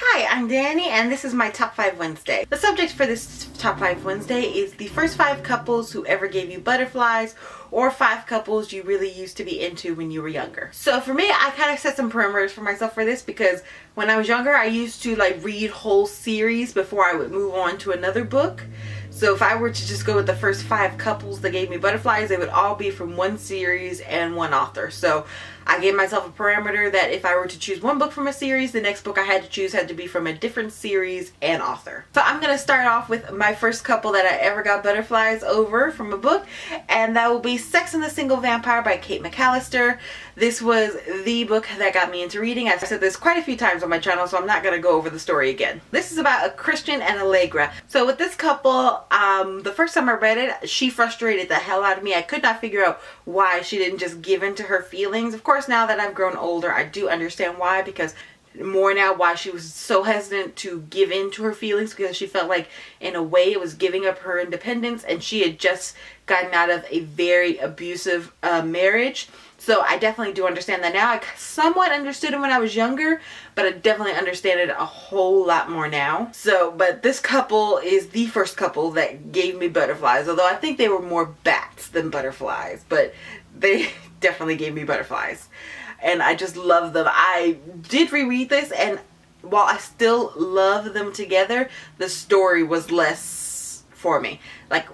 Hi, I'm Danny, and this is my Top 5 Wednesday. The subject for this Top 5 Wednesday is the first 5 couples who ever gave you butterflies, or 5 couples you really used to be into when you were younger. So for me, I kind of set some parameters for myself for this because when I was younger, I used to read whole series before I would move on to another book. So if I were to just go with the first 5 couples that gave me butterflies, they would all be from one series and one author. So I gave myself a parameter that if I were to choose one book from a series, the next book I had to choose had to be from a different series and author. So I'm going to start off with my first couple that I ever got butterflies over from a book, and that will be Sex and the Single Vampire by Kate McAllister. This was the book that got me into reading. I've said this quite a few times on my channel, so I'm not going to go over the story again. This is about a Christian and Allegra. So with this couple, the first time I read it, she frustrated the hell out of me. I could not figure out why she didn't just give in to her feelings. Of course, now that I've grown older, I do understand why, because more now why she was so hesitant to give in to her feelings, because she felt like in a way it was giving up her independence, and she had just gotten out of a very abusive marriage. So I definitely do understand that now. I somewhat understood it when I was younger, but I definitely understand it a whole lot more now. So, but this couple is the first couple that gave me butterflies, although I think they were more bats than butterflies, but they definitely gave me butterflies. And I just love them. I did reread this, and while I still love them together, the story was less for me.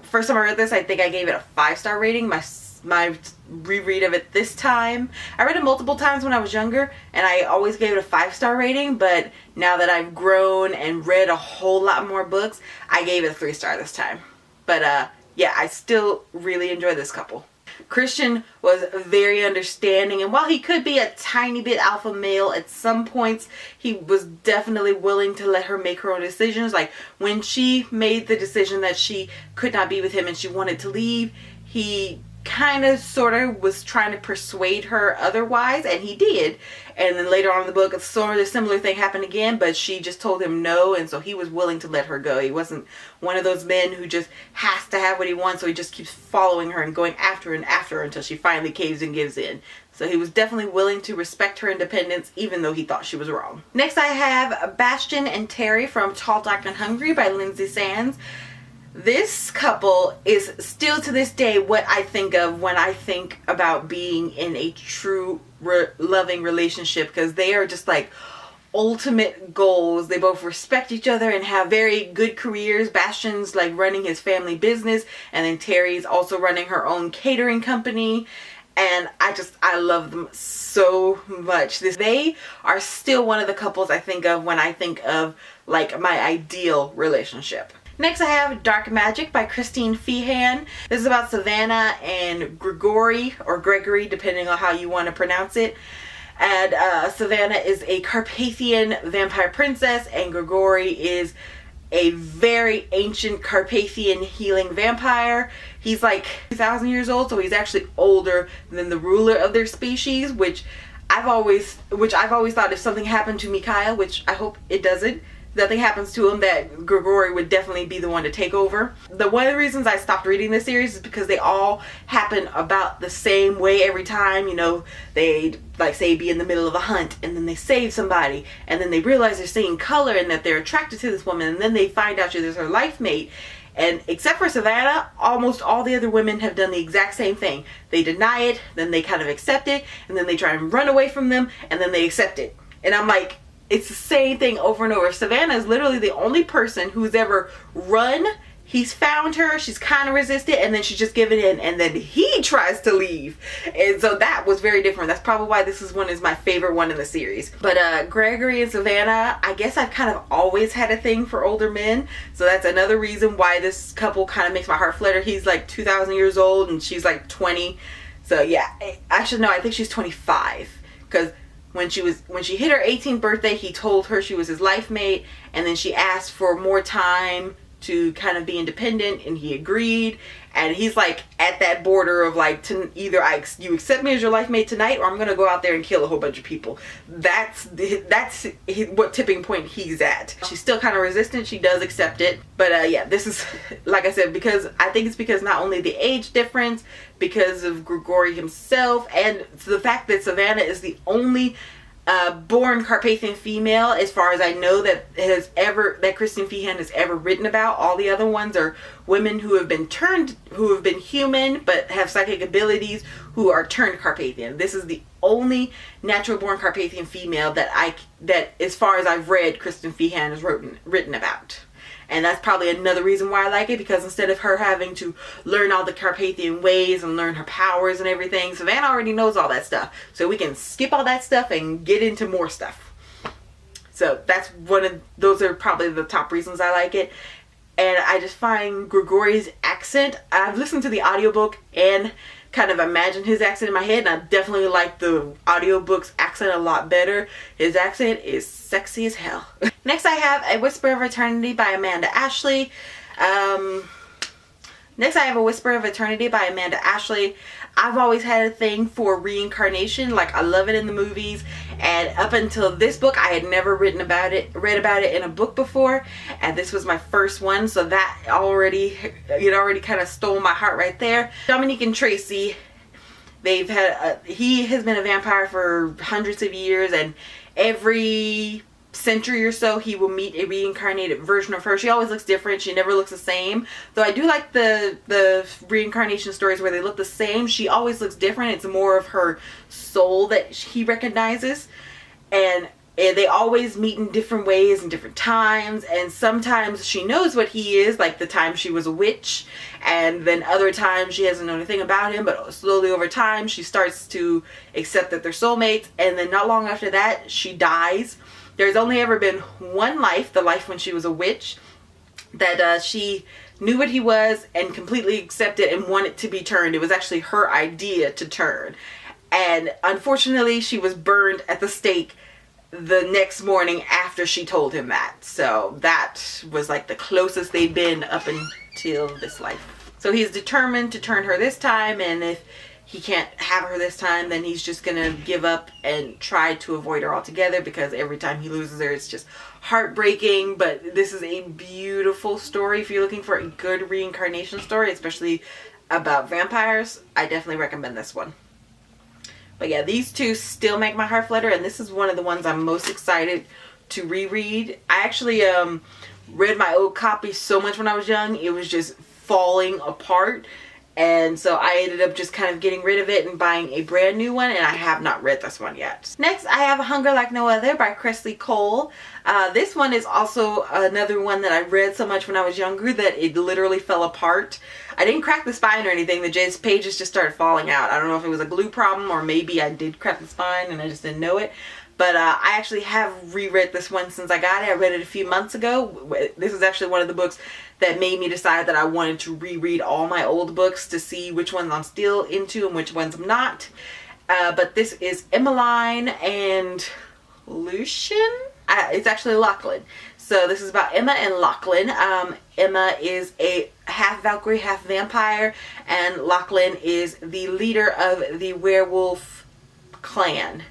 First time I read this, I think I gave it a 5-star rating. My reread of it this time, I read it multiple times when I was younger, and I always gave it a 5-star rating, but now that I've grown and read a whole lot more books, I gave it a 3-star this time. But yeah, I still really enjoy this couple. Christian was very understanding, and while he could be a tiny bit alpha male at some points, he was definitely willing to let her make her own decisions. Like when she made the decision that she could not be with him and she wanted to leave, he kind of sort of was trying to persuade her otherwise, and he did. And then later on in the book, a sort of similar thing happened again, but she just told him no, and so he was willing to let her go. He wasn't one of those men who just has to have what he wants, so he just keeps following her and going after her and after her until she finally caves and gives in. So he was definitely willing to respect her independence, even though he thought she was wrong. Next I have Bastian and Terry from Tall, Dark and Hungry by Lynsay Sands. This couple is still to this day what I think of when I think about being in a true loving relationship, because they are just like ultimate goals. They both respect each other and have very good careers. Bastian's running his family business, and then Terry's also running her own catering company. And I love them so much. They are still one of the couples I think of when I think of my ideal relationship. Next I have Dark Magic by Christine Feehan. This is about Savannah and Gregory, or Gregory depending on how you want to pronounce it. And Savannah is a Carpathian vampire princess, and Gregory is a very ancient Carpathian healing vampire. He's 2,000 years old, so he's actually older than the ruler of their species, which I've always thought if something happened to Mikhail, which I hope it doesn't, nothing happens to him, that Gregory would definitely be the one to take over. One of the reasons I stopped reading this series is because they all happen about the same way every time. You know, they'd say be in the middle of a hunt, and then they save somebody, and then they realize they're seeing color and that they're attracted to this woman, and then they find out she's her life mate. And except for Savannah, almost all the other women have done the exact same thing. They deny it, then they kind of accept it, and then they try and run away from them, and then they accept it. And I'm like, it's the same thing over and over. Savannah is literally the only person who's ever run. He's found her, she's kind of resisted, and then she's just given in, and then he tries to leave. And so that was very different. That's probably why this is my favorite one in the series. But Gregory and Savannah, I guess I've kind of always had a thing for older men. So that's another reason why this couple kind of makes my heart flutter. He's 2,000 years old and she's 20. So yeah, I should know, I think she's 25. Because when she hit her 18th birthday, he told her she was his life mate, and then she asked for more time to kind of be independent, and he agreed. And he's at that border of to either you accept me as your life mate tonight, or I'm gonna go out there and kill a whole bunch of people. That's what tipping point he's at. She's still kind of resistant. She does accept it, but yeah, this is, like I said, because I think it's because not only the age difference, because of Gregory himself, and the fact that Savannah is the only born Carpathian female, as far as I know, that Kristen Feehan has ever written about. All the other ones are women who have been human but have psychic abilities, who are turned Carpathian. This is the only natural born Carpathian female that as far as I've read, Kristen Feehan has written about. And that's probably another reason why I like it, because instead of her having to learn all the Carpathian ways and learn her powers and everything, Savannah already knows all that stuff. So we can skip all that stuff and get into more stuff. So that's those are probably the top reasons I like it. And I just find Grigori's accent, I've listened to the audiobook and kind of imagine his accent in my head, and I definitely like the audiobook's accent a lot better. His accent is sexy as hell. Next I have A Whisper of Eternity by Amanda Ashley. Next I have A Whisper of Eternity by Amanda Ashley. I've always had a thing for reincarnation. Like, I love it in the movies, and up until this book I had never read about it in a book before, and this was my first one, so that already kind of stole my heart right there. Dominique and Tracy, they've had he has been a vampire for hundreds of years, and every century or so he will meet a reincarnated version of her. She always looks different. She never looks the same. Though I do like the reincarnation stories where they look the same. She always looks different. It's more of her soul that he recognizes. And they always meet in different ways and different times. And sometimes she knows what he is, like the time she was a witch. And then other times she doesn't know anything about him. But slowly over time she starts to accept that they're soulmates. And then not long after that she dies. There's only ever been one life, the life when she was a witch, that she knew what he was and completely accepted and wanted to be turned. It was actually her idea to turn. And unfortunately, she was burned at the stake the next morning after she told him that. So that was like the closest they'd been up until this life. So he's determined to turn her this time, and if he can't have her this time, then he's just gonna give up and try to avoid her altogether, because every time he loses her it's just heartbreaking. But this is a beautiful story. If you're looking for a good reincarnation story, especially about vampires, I definitely recommend this one. But yeah, these two still make my heart flutter, and this is one of the ones I'm most excited to reread. I actually read my old copy so much when I was young, it was just falling apart. And so I ended up just kind of getting rid of it and buying a brand new one, and I have not read this one yet. Next, I have A Hunger Like No Other by Kresley Cole. This one is also another one that I read so much when I was younger that it literally fell apart. I didn't crack the spine or anything, the pages just started falling out. I don't know if it was a glue problem or maybe I did crack the spine and I just didn't know it. But I actually have reread this one since I got it. I read it a few months ago. This is actually one of the books that made me decide that I wanted to reread all my old books to see which ones I'm still into and which ones I'm not. But this is Emmeline and Lucian? It's actually Lachlan. So this is about Emma and Lachlan. Emma is a half Valkyrie, half vampire, and Lachlan is the leader of the werewolf clan.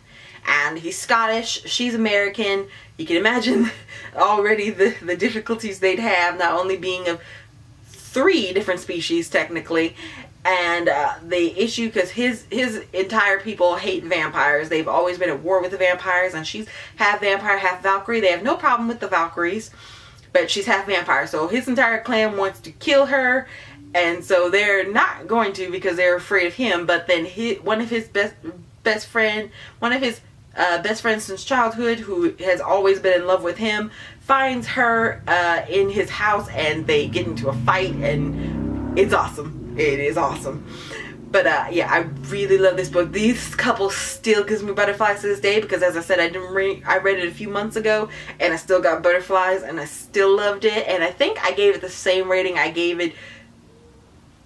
And he's Scottish, she's American. You can imagine already the difficulties they'd have, not only being of 3 different species technically, and the issue, because his entire people hate vampires. They've always been at war with the vampires, and she's half vampire, half Valkyrie. They have no problem with the Valkyries, but she's half vampire, so his entire clan wants to kill her, and so they're not going to because they're afraid of him. But then one of his best friends since childhood, who has always been in love with him, finds her in his house, and they get into a fight, and it's awesome. It is awesome. But yeah, I really love this book. This couple still gives me butterflies to this day, because as I said, I read it a few months ago and I still got butterflies and I still loved it. And I think I gave it the same rating I gave it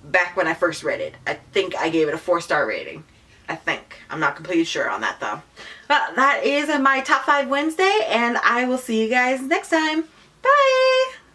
back when I first read it. I think I gave it a 4-star rating. I think. I'm not completely sure on that though. But that is my Top 5 Wednesday, and I will see you guys next time. Bye!